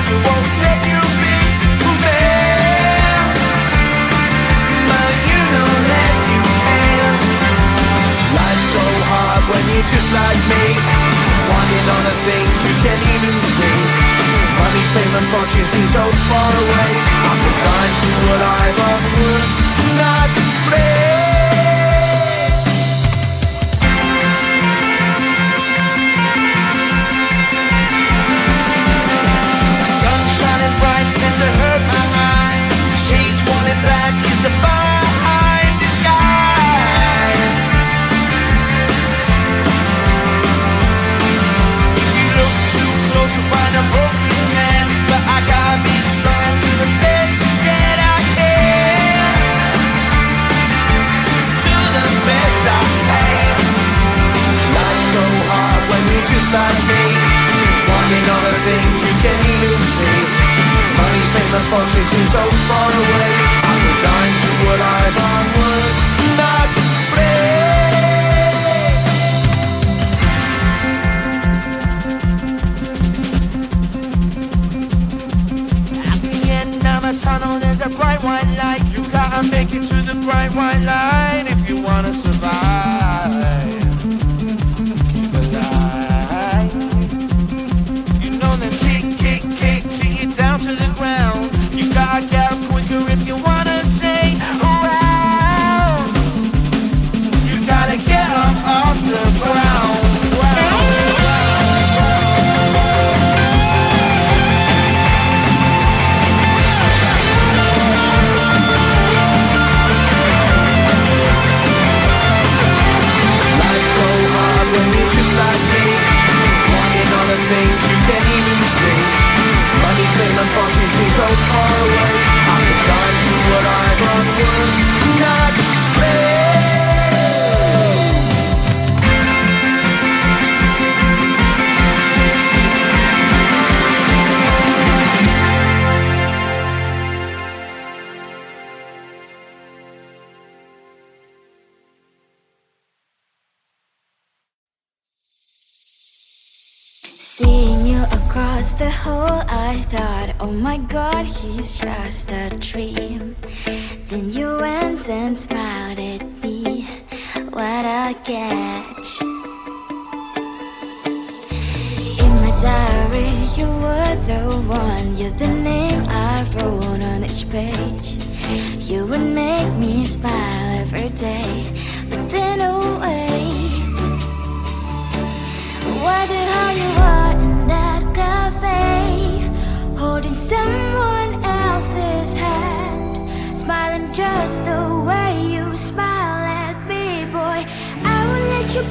you, won't let you be fair. But you know that you can. Life's so hard when you're just like me, wanting all the things you can't even see. Money, fame and fortune seem so far away. I'm resigned to what I've would not play. Sun shining bright tends to hurt my eyes. Shades worn and black is a fine disguise. If you look too close you'll find a broken man, but I gotta be strong to the best that I can. To the best I can. Life's so hard when you're just like me, wanting all the things you can't even see. Money, fame and fortune seem so far away. I'm resigned to what I've would not play. At the end of a tunnel there's a bright white light. You gotta make it to the bright white light if you wanna survive. Keep alive. You know them kick you down to the ground. You gotta get up quicker if you wanna stay around. You gotta get up off the ground. Life's so hard when you're just like me, wanting all the things you can't even see. Money, fame and fortune seem so far away. I'm resigned to what I've would not play. Seeing you across the hall, I thought, oh my God, he's just a dream. Then you went and smiled at me. What a catch. In my diary, you were the one. You're the name I wrote on each page. You would make me smile every day. But then, oh wait, why the hell you are in that cafe, holding someone else's hand, smiling just the way you smile at me, boy. I will let you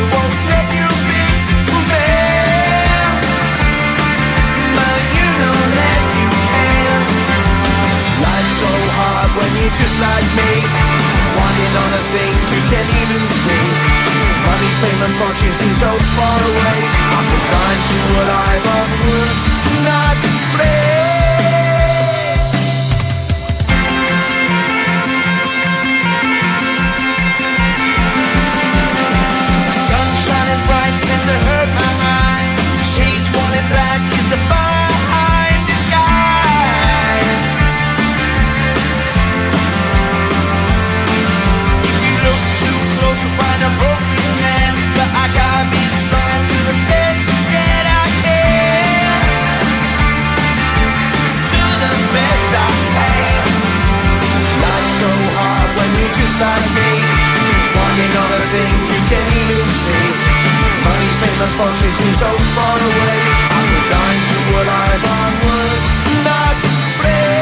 won't let you be man, but you know that you can. Life's so hard when you're just like me, wanting all the things you can't even see. Money, fame and fortune seem so far away. I'm resigned to what I've unwould not play. Sun shining bright tends to hurt my mind. Shades worn in black is a fine disguise. If you look too close you'll find a broken man, but I gotta be strong to the best that I can. To the best I can. Life's so hard when you're just like me, wanting all the things you can't even see. Money, fame and fortune seem so far away. I'm resigned to what I've onward not play.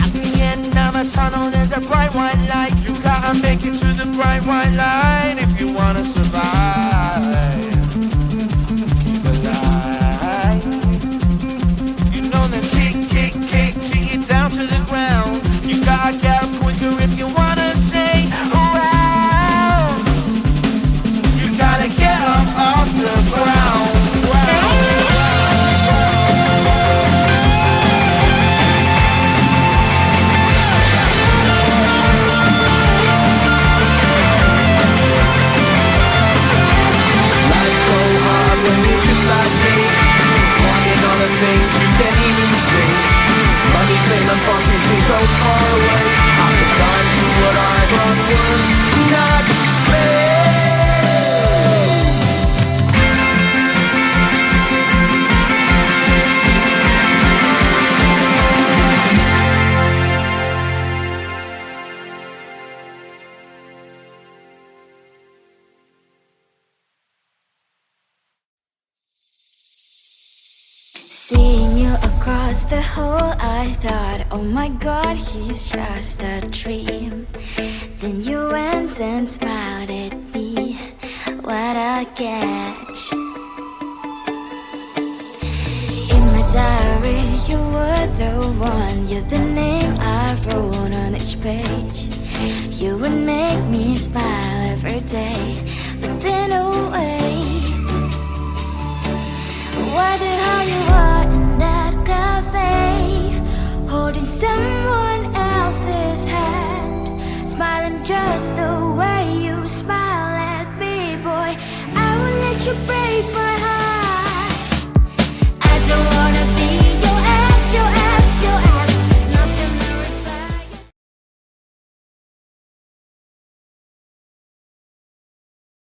At the end of a tunnel there's a bright white light. You gotta make it to the bright white light if you wanna survive. Keep alive. You know the kick it down to the ground. You gotta get up quicker if you wanna stay around. You gotta get up off the ground. Life's so hard when you're just like me, wanting all the things you can't even see. Money, fame and fortune seem so far away. I'm resigned to what I've unwould not play. Seeing you across the hall, I thought, oh my God, he's just a dream. Then you went and smiled at me. What a catch. In my diary, you were the one. You're the name I wrote on each page. You would make me smile every day. But then, oh wait, what the hell you are in that cafe, holding someone else's hand, smiling just the way you smile at me, boy. I will let you break my